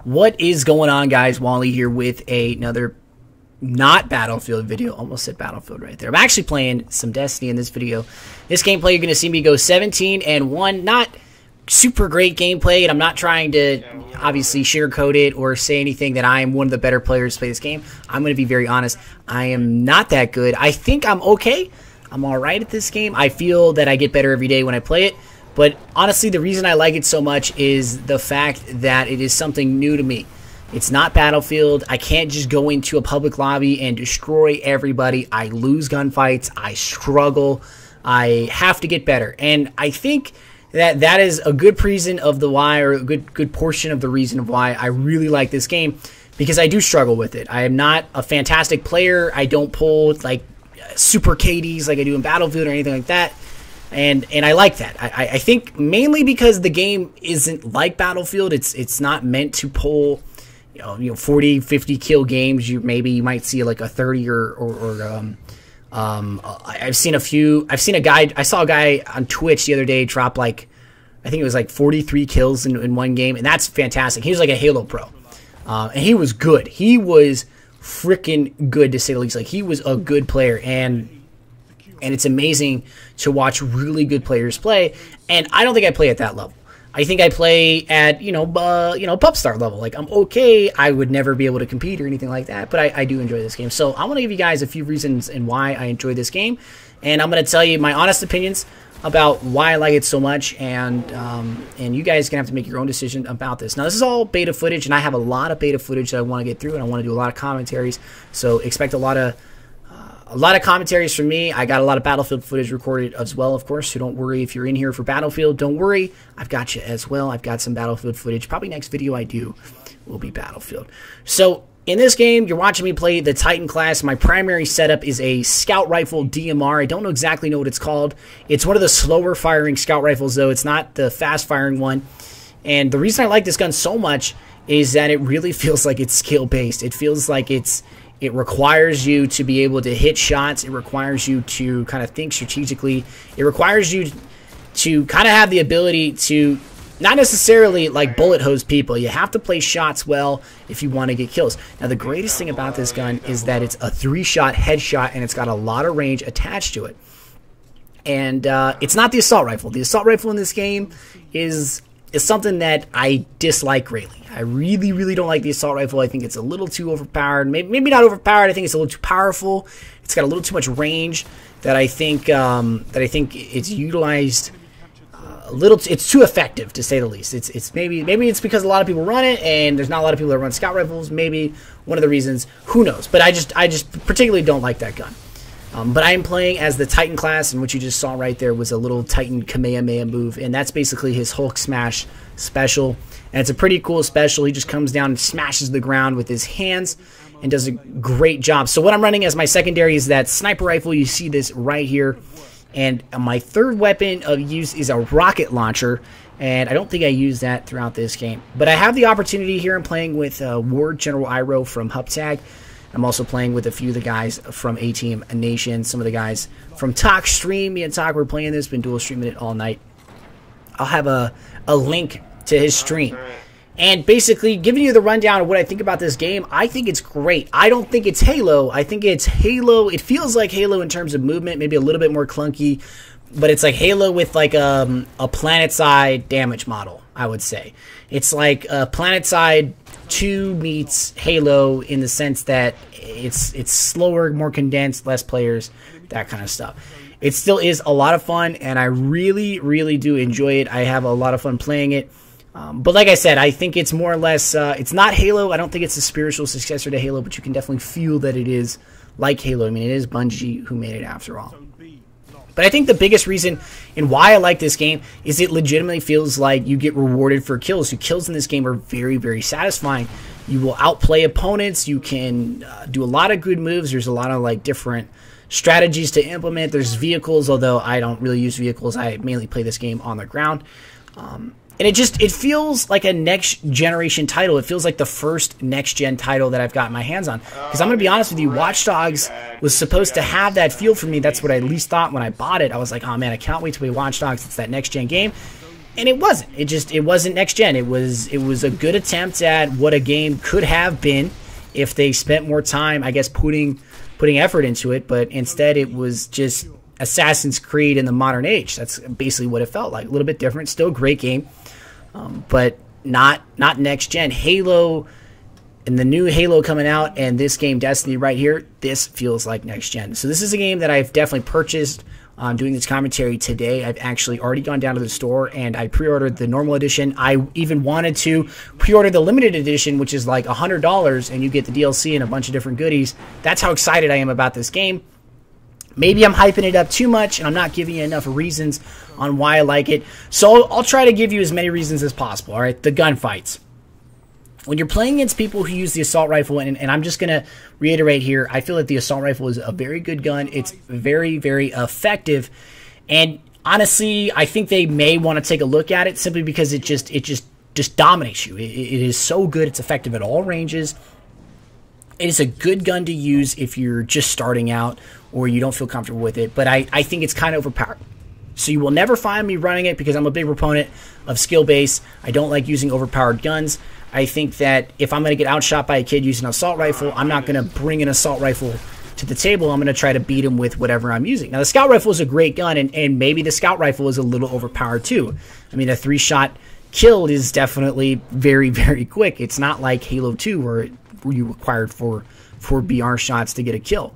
What is going on, guys? Wally here with another not Battlefield video. Almost said Battlefield right there. I'm actually playing some Destiny in this video. This gameplay, you're going to see me go 17-1. Not super great gameplay, and I'm not trying to obviously sugarcoat it or say anything that I am one of the better players to play this game. I'm going to be very honest. I am not that good. I think I'm okay. I'm all right at this game. I feel that I get better every day when I play it. But honestly, the reason I like it so much is the fact that it is something new to me. It's not Battlefield. I can't just go into a public lobby and destroy everybody. I lose gunfights. I struggle. I have to get better. And I think that that is a good reason of the why, or a good portion of the reason of why I really like this game, because I do struggle with it. I am not a fantastic player. I don't pull like super KDs like I do in Battlefield or anything like that. And I like that. I think mainly because the game isn't like Battlefield. It's not meant to pull, you know 40, 50 kill games. You might see like a 30 I've seen a guy. I saw a guy on Twitch the other day drop like, I think it was like 43 kills in one game, and that's fantastic. He was like a Halo pro, and he was good. He was freaking good, to say the least. Like, he was a good player, and it's amazing to watch really good players play. And I don't think I play at that level. I think I play at pub star level. Like, I'm okay. I would never be able to compete or anything like that, but I do enjoy this game. So I want to give you guys a few reasons and why I enjoy this game, and I'm going to tell you my honest opinions about why I like it so much, and you guys are gonna have to make your own decision about this. Now, this is all beta footage, and I have a lot of beta footage that I want to get through, and I want to do a lot of commentaries. So expect a lot of commentaries from me. I got a lot of Battlefield footage recorded as well, of course, so don't worry if you're in here for Battlefield. Don't worry, I've got you as well. I've got some Battlefield footage. Probably next video I do will be Battlefield. So in this game, you're watching me play the Titan class. My primary setup is a scout rifle DMR. I don't exactly know what it's called. It's one of the slower firing scout rifles, though. It's not the fast firing one. And the reason I like this gun so much is that it really feels like it's skill based. It feels like it requires you to be able to hit shots. It requires you to kind of think strategically. It requires you to kind of have the ability to not necessarily like bullet hose people. You have to play shots well if you want to get kills. Now, the greatest thing about this gun is that it's a 3-shot headshot, and it's got a lot of range attached to it. And it's not the assault rifle. The assault rifle in this game is something that I dislike greatly. I really, really don't like the assault rifle. I think it's a little too overpowered. Maybe not overpowered. I think it's a little too powerful. It's got a little too much range that I think it's utilized it's too effective, to say the least. It's maybe it's because a lot of people run it, and there's not a lot of people that run scout rifles. Maybe one of the reasons. Who knows? But I just particularly don't like that gun. But I am playing as the Titan class, and what you just saw right there was a little Titan Kamehameha move, and that's basically his Hulk smash special. And it's a pretty cool special. He just comes down and smashes the ground with his hands and does a great job. So what I'm running as my secondary is that sniper rifle. You see this right here. And my third weapon of use is a rocket launcher, and I don't think I use that throughout this game. But I have the opportunity here. I'm playing with Ward General Iroh from Huptag. I'm also playing with a few of the guys from A-Team Nation, some of the guys from Talk Stream. Me and Talk were playing this, been dual streaming it all night. I'll have a link to his stream. And basically giving you the rundown of what I think about this game. I think it's great. I don't think it's Halo. I think it's Halo. It feels like Halo in terms of movement, maybe a little bit more clunky, but it's like Halo with like a PlanetSide damage model, I would say. It's like PlanetSide 2 meets Halo in the sense that it's slower, more condensed, less players, that kind of stuff. It still is a lot of fun, and I really, really do enjoy it. I have a lot of fun playing it. But like I said, I think it's more or less, it's not Halo. I don't think it's a spiritual successor to Halo, but you can definitely feel that it is like Halo. I mean, it is Bungie who made it after all. But I think the biggest reason and why I like this game is it legitimately feels like you get rewarded for kills. Your kills in this game are very, very satisfying. You will outplay opponents. You can do a lot of good moves. There's a lot of like different strategies to implement. There's vehicles, although I don't really use vehicles. I mainly play this game on the ground. And it feels like a next generation title. It feels like the first next gen title that I've got my hands on. Because I'm going to be honest with you, Watch Dogs was supposed to have that feel for me. That's what I at least thought when I bought it. I was like, oh man, I can't wait to play Watch Dogs. It's that next gen game. And it wasn't. It wasn't next gen. It was a good attempt at what a game could have been if they spent more time, I guess, putting effort into it. But instead, it was just Assassin's Creed in the modern age. That's basically what it felt like. A little bit different. Still a great game, but not next gen. Halo and the new Halo coming out, and this game Destiny right here. This feels like next gen. So this is a game that I've definitely purchased. Doing this commentary today. I've actually already gone down to the store and I pre-ordered the normal edition. I even wanted to pre-order the limited edition, which is like $100, and you get the DLC and a bunch of different goodies. That's how excited I am about this game. Maybe I'm hyping it up too much and I'm not giving you enough reasons on why I like it. So I'll try to give you as many reasons as possible. All right, the gunfights. When you're playing against people who use the assault rifle, and I'm just going to reiterate here, I feel like the assault rifle is a very good gun. It's very, very effective. And honestly, I think they may want to take a look at it simply because it just dominates you. It is so good. It's effective at all ranges. It is a good gun to use if you're just starting out or you don't feel comfortable with it. But I think it's kind of overpowered. So you will never find me running it because I'm a big proponent of skill base. I don't like using overpowered guns. I think that if I'm going to get outshot by a kid using an assault rifle, I'm not going to bring an assault rifle to the table. I'm going to try to beat him with whatever I'm using. Now, the scout rifle is a great gun, and maybe the scout rifle is a little overpowered too. I mean, a 3-shot kill is definitely very, very quick. It's not like Halo 2 where you required four BR shots to get a kill.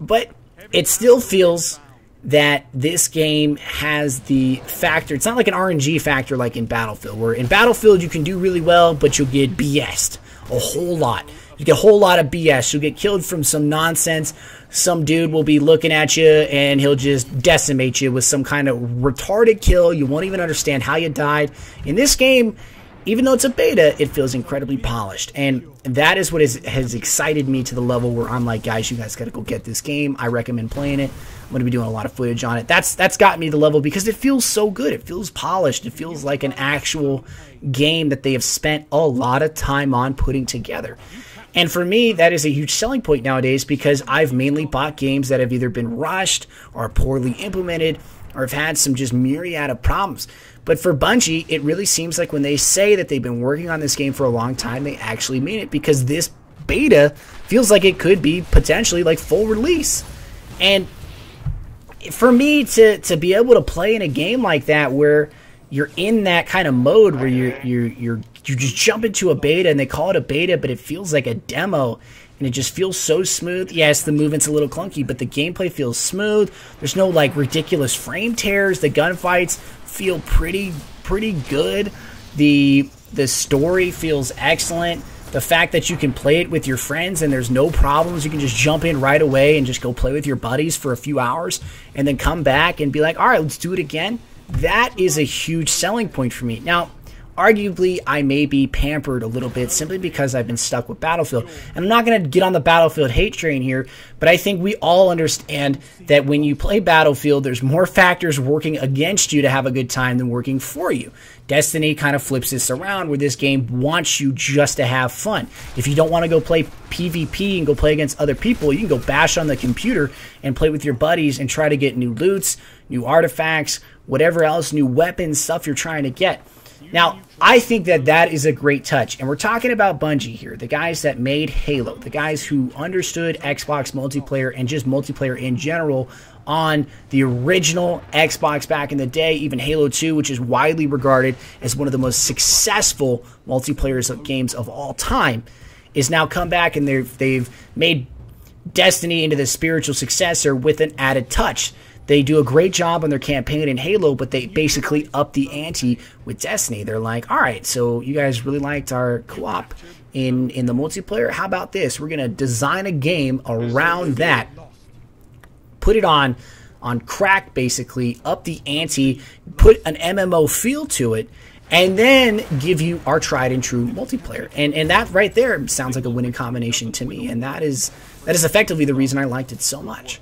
But it still feels that this game has the factor. It's not like an RNG factor like in Battlefield, where in Battlefield you can do really well, but you'll get BS'd a whole lot. You get a whole lot of BS. You'll get killed from some nonsense. Some dude will be looking at you and he'll just decimate you with some kind of retarded kill. You won't even understand how you died. In this game, even though it's a beta, it feels incredibly polished. And that is what has excited me to the level where I'm like, guys, you guys got to go get this game. I recommend playing it. I'm going to be doing a lot of footage on it. That's got me to the level because it feels so good. It feels polished. It feels like an actual game that they have spent a lot of time on putting together. And for me, that is a huge selling point nowadays because I've mainly bought games that have either been rushed or poorly implemented or have had some just myriad of problems. But for Bungie, it really seems like when they say that they've been working on this game for a long time, they actually mean it because this beta feels like it could be potentially like full release. And for me to be able to play in a game like that where you're in that kind of mode where you just jump into a beta and they call it a beta, but it feels like a demo and it just feels so smooth. Yes, the movement's a little clunky, but the gameplay feels smooth. There's no like ridiculous frame tears. The gunfights feel pretty good. The story feels excellent. The fact that you can play it with your friends and there's no problems, you can just jump in right away and just go play with your buddies for a few hours and then come back and be like, all right, let's do it again. That is a huge selling point for me. Now, arguably, I may be pampered a little bit simply because I've been stuck with Battlefield. And I'm not going to get on the Battlefield hate train here, but I think we all understand that when you play Battlefield, there's more factors working against you to have a good time than working for you. Destiny kind of flips this around where this game wants you just to have fun. If you don't want to go play PvP and go play against other people, you can go bash on the computer and play with your buddies and try to get new loots, new artifacts, whatever else, new weapons, stuff you're trying to get. Now, I think that is a great touch, and we're talking about Bungie here, the guys that made Halo, the guys who understood Xbox multiplayer and just multiplayer in general on the original Xbox back in the day, even Halo 2, which is widely regarded as one of the most successful multiplayer games of all time, is now come back and they've made Destiny into the spiritual successor with an added touch. They do a great job on their campaign in Halo, but they basically up the ante with Destiny. They're like, all right, so you guys really liked our co-op in the multiplayer? How about this? We're going to design a game around that, put it on crack, basically, up the ante, put an MMO feel to it, and then give you our tried and true multiplayer. And that right there sounds like a winning combination to me, and that is effectively the reason I liked it so much.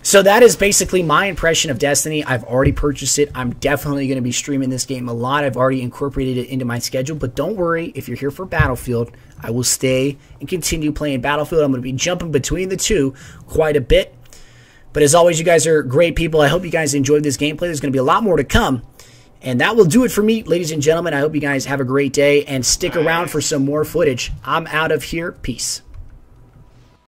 So that is basically my impression of Destiny. I've already purchased it. I'm definitely going to be streaming this game a lot. I've already incorporated it into my schedule. But don't worry, if you're here for Battlefield, I will stay and continue playing Battlefield. I'm going to be jumping between the two quite a bit. But as always, you guys are great people. I hope you guys enjoyed this gameplay. There's going to be a lot more to come. And that will do it for me, ladies and gentlemen. I hope you guys have a great day and stick around for some more footage. I'm out of here. Peace.